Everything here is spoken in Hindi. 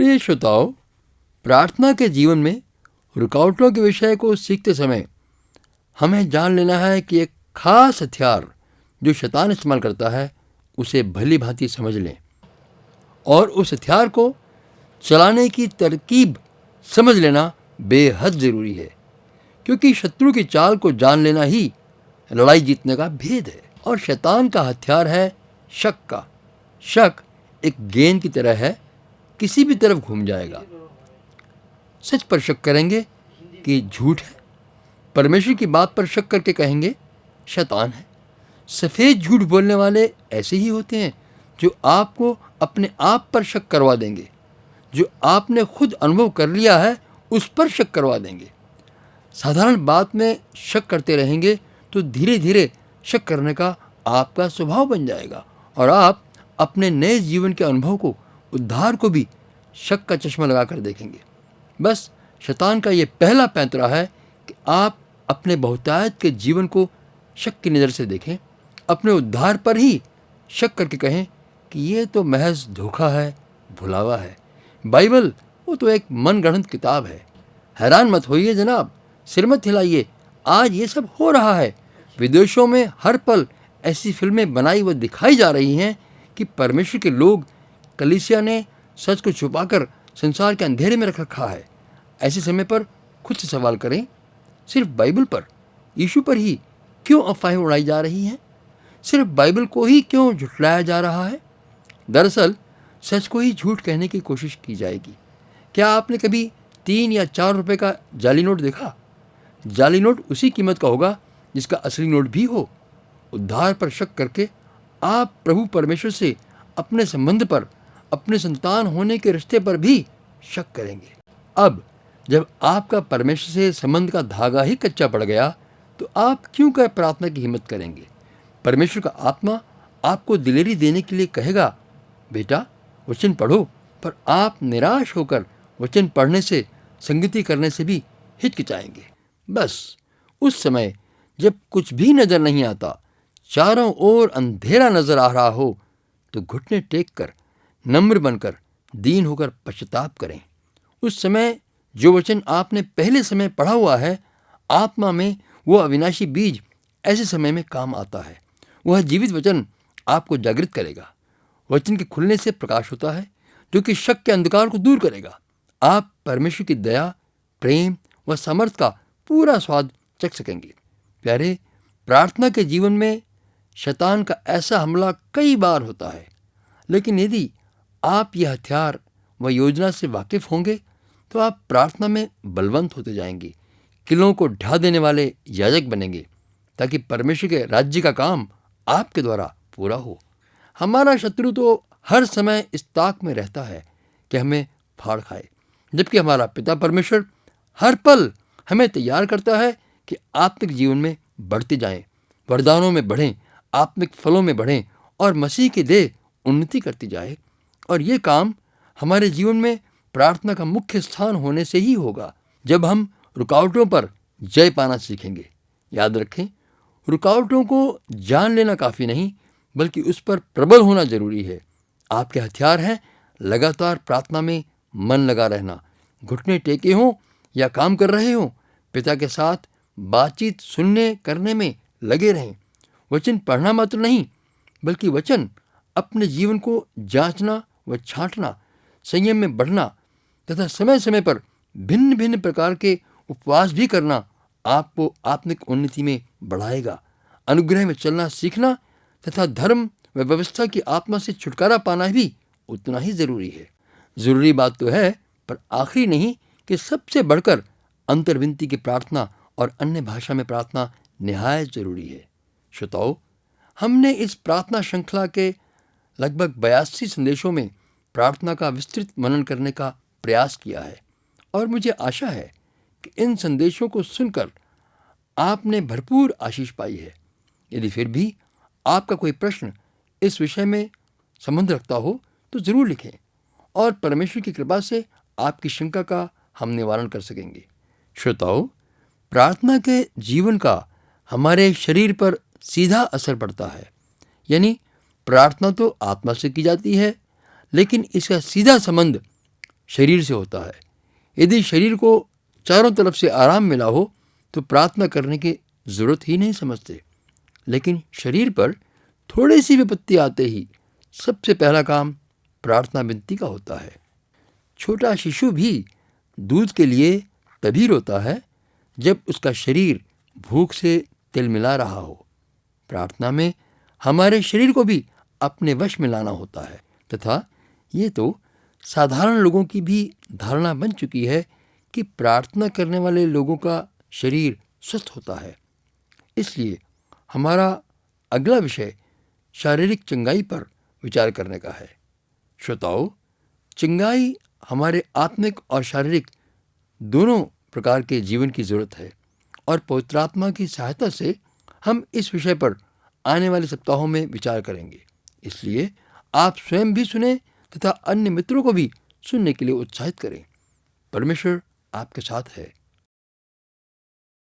प्रिय श्रोताओं, प्रार्थना के जीवन में रुकावटों के विषय को सीखते समय हमें जान लेना है कि एक खास हथियार जो शैतान इस्तेमाल करता है उसे भली भांति समझ लें और उस हथियार को चलाने की तरकीब समझ लेना बेहद ज़रूरी है, क्योंकि शत्रु की चाल को जान लेना ही लड़ाई जीतने का भेद है। और शैतान का हथियार है शक का। शक एक गेंद की तरह है, किसी भी तरफ घूम जाएगा। सच पर शक करेंगे कि झूठ है, परमेश्वर की बात पर शक करके कहेंगे शैतान है। सफ़ेद झूठ बोलने वाले ऐसे ही होते हैं जो आपको अपने आप पर शक करवा देंगे, जो आपने खुद अनुभव कर लिया है उस पर शक करवा देंगे। साधारण बात में शक करते रहेंगे तो धीरे धीरे शक करने का आपका स्वभाव बन जाएगा और आप अपने नए जीवन के अनुभव को, उद्धार को भी शक का चश्मा लगा कर देखेंगे। बस शैतान का ये पहला पैंतरा है कि आप अपने बहुतायत के जीवन को शक की नज़र से देखें, अपने उद्धार पर ही शक करके कहें कि ये तो महज धोखा है, भुलावा है। बाइबल वो तो एक मनगढ़ंत किताब है। हैरान मत होइए जनाब, सिर मत हिलाइए, आज ये सब हो रहा है। विदेशों में हर पल ऐसी फिल्में बनाई व दिखाई जा रही हैं कि परमेश्वर के लोग, कलीसिया ने सच को छुपाकर संसार के अंधेरे में रख रखा है। ऐसे समय पर खुद से सवाल करें, सिर्फ बाइबल पर, यीशु पर ही क्यों अफवाहें उड़ाई जा रही हैं? सिर्फ बाइबल को ही क्यों झुठलाया जा रहा है? दरअसल सच को ही झूठ कहने की कोशिश की जाएगी। क्या आपने कभी 3 या 4 रुपए का जाली नोट देखा? जाली नोट उसी कीमत का होगा जिसका असली नोट भी हो। उद्धार पर शक करके आप प्रभु परमेश्वर से, अपने संबंध पर, अपने संतान होने के रिश्ते पर भी शक करेंगे। अब जब आपका परमेश्वर से संबंध का धागा ही कच्चा पड़ गया तो आप क्यों कर प्रार्थना की हिम्मत करेंगे? परमेश्वर का आत्मा आपको दिलेरी देने के लिए कहेगा, बेटा वचन पढ़ो, पर आप निराश होकर वचन पढ़ने से, संगति करने से भी हिचकिचाएंगे। बस उस समय जब कुछ भी नजर नहीं आता, चारों ओर अंधेरा नजर आ रहा हो, तो घुटने टेक कर, नम्र बनकर, दीन होकर पश्चाताप करें। उस समय जो वचन आपने पहले समय पढ़ा हुआ है, आत्मा में वो अविनाशी बीज ऐसे समय में काम आता है। वह जीवित वचन आपको जागृत करेगा। वचन के खुलने से प्रकाश होता है जो कि शक के अंधकार को दूर करेगा। आप परमेश्वर की दया, प्रेम व समर्थ का पूरा स्वाद चख सकेंगे। प्यारे, प्रार्थना के जीवन में शैतान का ऐसा हमला कई बार होता है, लेकिन यदि आप यह हथियार व योजना से वाकिफ होंगे तो आप प्रार्थना में बलवंत होते जाएंगे, किलों को ढा देने वाले याजक बनेंगे, ताकि परमेश्वर के राज्य का काम आपके द्वारा पूरा हो। हमारा शत्रु तो हर समय इस ताक में रहता है कि हमें फाड़ खाए, जबकि हमारा पिता परमेश्वर हर पल हमें तैयार करता है कि आत्मिक जीवन में बढ़ते जाएं, वरदानों में बढ़ें, आत्मिक फलों में बढ़ें और मसीह की देह उन्नति करती जाए। और ये काम हमारे जीवन में प्रार्थना का मुख्य स्थान होने से ही होगा, जब हम रुकावटों पर जय पाना सीखेंगे। याद रखें, रुकावटों को जान लेना काफ़ी नहीं, बल्कि उस पर प्रबल होना जरूरी है। आपके हथियार हैं लगातार प्रार्थना में मन लगा रहना, घुटने टेके हों या काम कर रहे हों, पिता के साथ बातचीत सुनने करने में लगे रहें। वचन पढ़ना मात्र नहीं, बल्कि वचन अपने जीवन को जांचना व छांटना, संयम में बढ़ना तथा समय समय पर भिन्न भिन्न प्रकार के उपवास भी करना आपको आत्मिक उन्नति में बढ़ाएगा। अनुग्रह में चलना सीखना तथा धर्म व व्यवस्था की आत्मा से छुटकारा पाना भी उतना ही जरूरी है। जरूरी बात तो है, पर आखिरी नहीं कि सबसे बढ़कर अंतर्विनती की प्रार्थना और अन्य भाषा में प्रार्थना निहायत जरूरी है। श्रोताओ, हमने इस प्रार्थना श्रृंखला के लगभग 82 संदेशों में प्रार्थना का विस्तृत मनन करने का प्रयास किया है और मुझे आशा है कि इन संदेशों को सुनकर आपने भरपूर आशीष पाई है। यदि फिर भी आपका कोई प्रश्न इस विषय में संबंध रखता हो तो ज़रूर लिखें और परमेश्वर की कृपा से आपकी शंका का हम निवारण कर सकेंगे। श्रोताओ, प्रार्थना के जीवन का हमारे शरीर पर सीधा असर पड़ता है। यानी प्रार्थना तो आत्मा से की जाती है, लेकिन इसका सीधा संबंध शरीर से होता है। यदि शरीर को चारों तरफ से आराम मिला हो तो प्रार्थना करने की ज़रूरत ही नहीं समझते, लेकिन शरीर पर थोड़ी सी विपत्ति आते ही सबसे पहला काम प्रार्थना विनती का होता है। छोटा शिशु भी दूध के लिए तभी रोता है जब उसका शरीर भूख से तिलमिला रहा हो। प्रार्थना में हमारे शरीर को भी अपने वश में लाना होता है, तथा ये तो साधारण लोगों की भी धारणा बन चुकी है कि प्रार्थना करने वाले लोगों का शरीर स्वस्थ होता है। इसलिए हमारा अगला विषय शारीरिक चंगाई पर विचार करने का है। श्रोताओ, चंगाई हमारे आत्मिक और शारीरिक दोनों प्रकार के जीवन की ज़रूरत है, और पवित्र आत्मा की सहायता से हम इस विषय पर आने वाले सप्ताहों में विचार करेंगे। इसलिए आप स्वयं भी सुने तथा अन्य मित्रों को भी सुनने के लिए उत्साहित करें। परमेश्वर आपके साथ है।